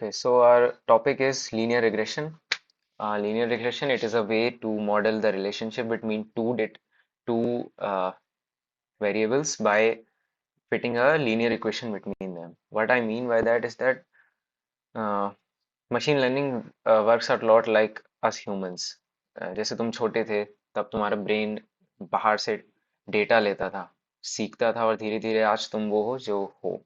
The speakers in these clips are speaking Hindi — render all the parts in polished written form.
Okay, so our topic is linear regression. Linear regression, it is a way to model the relationship between two variables by fitting a linear equation between them. What I mean by that is that uh, machine learning works a lot like us humans. जैसे तुम छोटे थे तब तुम्हारा ब्रेन बाहर से डेटा लेता था, सीखता था और धीरे धीरे आज तुम वो हो जो हो.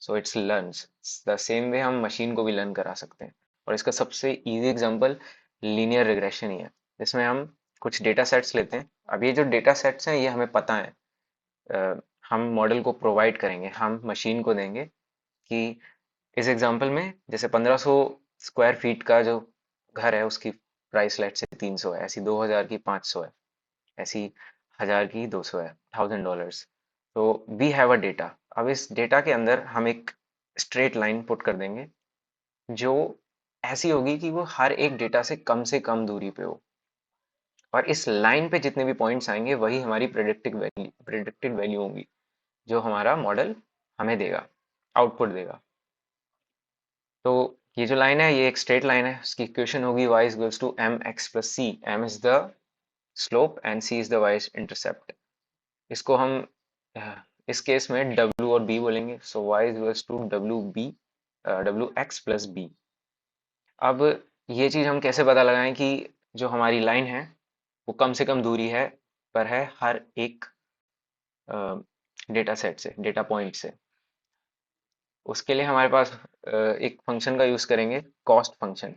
So it's learns the same way हम मशीन को भी लर्न करा सकते हैं. और इसका सबसे इजी एग्जांपल लीनियर रिग्रेशन ही है, जिसमें हम कुछ डेटा सेट्स लेते हैं. अब ये जो डेटा सेट्स हैं ये हमें पता है. अ, हम मॉडल को प्रोवाइड करेंगे, हम मशीन को देंगे कि इस एग्जांपल में जैसे 1500 स्क्वायर फीट का जो घर है उसकी प्राइस लेट से 300 है, ऐसी 2000 की 500 है, ऐसी 1000 की 200 है, $1000. तो वी हैव अ डेटा. अब इस डेटा के अंदर हम एक स्ट्रेट लाइन पुट कर देंगे जो ऐसी होगी कि वो हर एक डेटा से कम दूरी पे हो. और इस लाइन पे जितने भी पॉइंट्स आएंगे वही हमारी प्रेडिक्टेड वैल्यू होंगी जो हमारा मॉडल हमें देगा, आउटपुट देगा. तो ये जो लाइन है ये एक स्ट्रेट लाइन है. इसकी इक्वेशन होगी y is equals to M X plus C. M is the slope and C is the y intercept. इसको हम इस केस में w और b बोलेंगे. So y is equals to W X plus B. अब ये चीज हम कैसे पता लगाएं कि जो हमारी लाइन है वो कम से कम दूरी है पर है हर एक डेटा सेट से, डेटा पॉइंट से. उसके लिए हमारे पास एक फंक्शन का यूज करेंगे, कॉस्ट फंक्शन.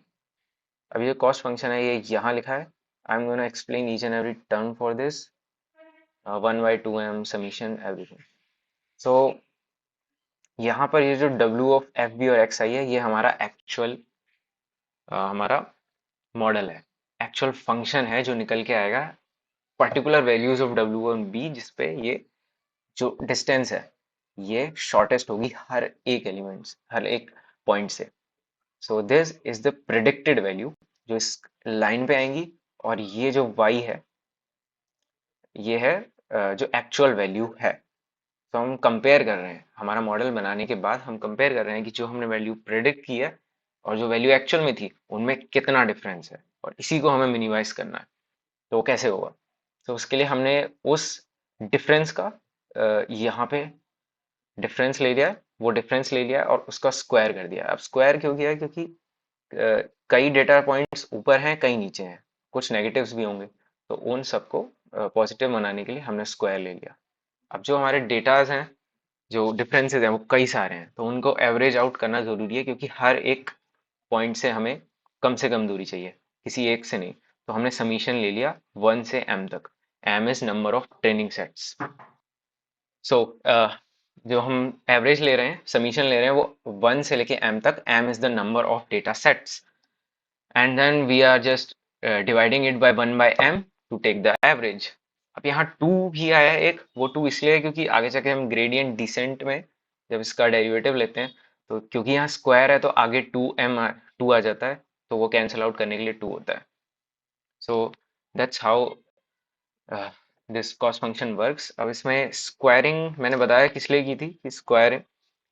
अभी जो कॉस्ट फंक्शन है ये यहाँ लिखा है. I am gonna explain each and every term for this. 1/2m summation everything. So यहाँ पर ये जो w ऑफ एफ बी और एक्स आई है ये हमारा एक्चुअल हमारा मॉडल है, एक्चुअल फंक्शन है जो निकल के आएगा पर्टिकुलर वैल्यूज ऑफ w और b, जिसपे ये जो डिस्टेंस है ये शॉर्टेस्ट होगी हर एक एलिमेंट्स, हर एक पॉइंट से. So this is the predicted value जो इस लाइन पे आएंगी. और ये जो y है ये है जो एक्चुअल वैल्यू है. तो हम कंपेयर कर रहे हैं, हमारा मॉडल बनाने के बाद हम कंपेयर कर रहे हैं कि जो हमने वैल्यू प्रेडिक्ट की है और जो वैल्यू एक्चुअल में थी उनमें कितना डिफरेंस है, और इसी को हमें मिनिमाइज करना है. तो वो कैसे होगा? तो उसके लिए हमने उस डिफरेंस का यहाँ पे डिफरेंस ले लिया है, वो डिफरेंस ले लिया है और उसका स्क्वायर कर दिया. अब स्क्वायर क्यों किया है? क्योंकि कई डेटा पॉइंट्स ऊपर हैं कई नीचे हैं, कुछ नेगेटिव्स भी होंगे, तो उन सबको पॉजिटिव बनाने के लिए हमने स्क्वायर ले लिया. अब जो हमारे डेटाज हैं, जो डिफरेंसेस हैं वो कई सारे हैं, तो उनको एवरेज आउट करना जरूरी है क्योंकि हर एक पॉइंट से कम दूरी चाहिए, किसी एक से नहीं. तो हमने समीशन ले लिया 1 से m तक. m is number of training sets. So जो हम एवरेज ले रहे हैं, समीशन ले रहे हैं, वो 1 से लेके m तक. m is the number of data sets and then we are just dividing it by 1/m to take the average. अब यहाँ 2 भी आया है एक. वो 2 इसलिए है क्योंकि आगे जाके हम ग्रेडियंट डिसेंट में जब इसका डेरिवेटिव लेते हैं तो क्योंकि यहाँ स्क्वायर है तो आगे 2 आ जाता है, तो वो कैंसिल आउट करने के लिए 2 होता है. So that's how this cost function works. अब इसमें स्क्वायरिंग मैंने बताया किस लिए की थी, कि स्क्वायरिंग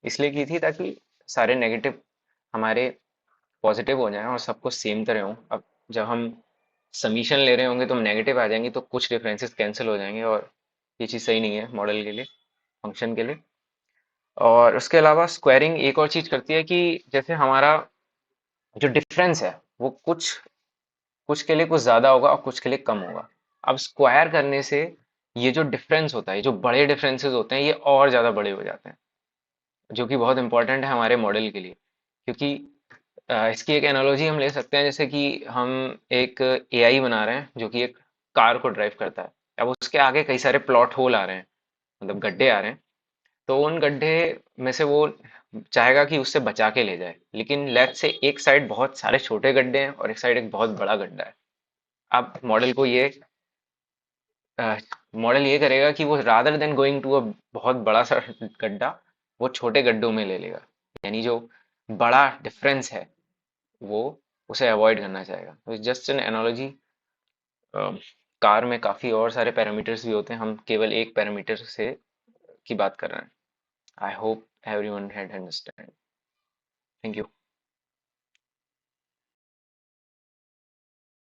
इसलिए की थी ताकि सारे नेगेटिव हमारे पॉजिटिव हो जाएं और सबको सेम तरह हो. अब जब हम समीशन ले रहे होंगे तो हम नेगेटिव आ जाएंगे तो कुछ डिफरेंसेस कैंसिल हो जाएंगे, और ये चीज़ सही नहीं है मॉडल के लिए, फंक्शन के लिए. और उसके अलावा स्क्वायरिंग एक और चीज़ करती है कि जैसे हमारा जो डिफरेंस है वो कुछ कुछ के लिए कुछ ज़्यादा होगा और कुछ के लिए कम होगा. अब स्क्वायर करने से ये जो डिफरेंस होता है, जो बड़े डिफरेंसेस होते हैं ये और ज़्यादा बड़े हो जाते हैं, जो कि बहुत इंपॉर्टेंट है हमारे मॉडल के लिए. क्योंकि इसकी एक एनालॉजी हम ले सकते हैं, जैसे कि हम एक एआई बना रहे हैं जो कि एक कार को ड्राइव करता है. अब उसके आगे कई सारे प्लॉट होल आ रहे हैं, मतलब गड्ढे आ रहे हैं. तो उन गड्ढे में से वो चाहेगा कि उससे बचा के ले जाए, लेकिन लेफ्ट से एक साइड बहुत सारे छोटे गड्ढे हैं और एक साइड एक बहुत बड़ा गड्ढा है. अब मॉडल ये करेगा कि वो rather than going to a बहुत बड़ा सा गड्ढा, वो छोटे गड्ढों में ले लेगा. यानी जो बड़ा डिफरेंस है वो उसे अवॉइड करना चाहेगा. तो जस्ट एन एनालॉजी. कार में काफ़ी और सारे पैरामीटर्स भी होते हैं, हम केवल एक पैरामीटर से की बात कर रहे हैं. I hope everyone had understand. Thank you.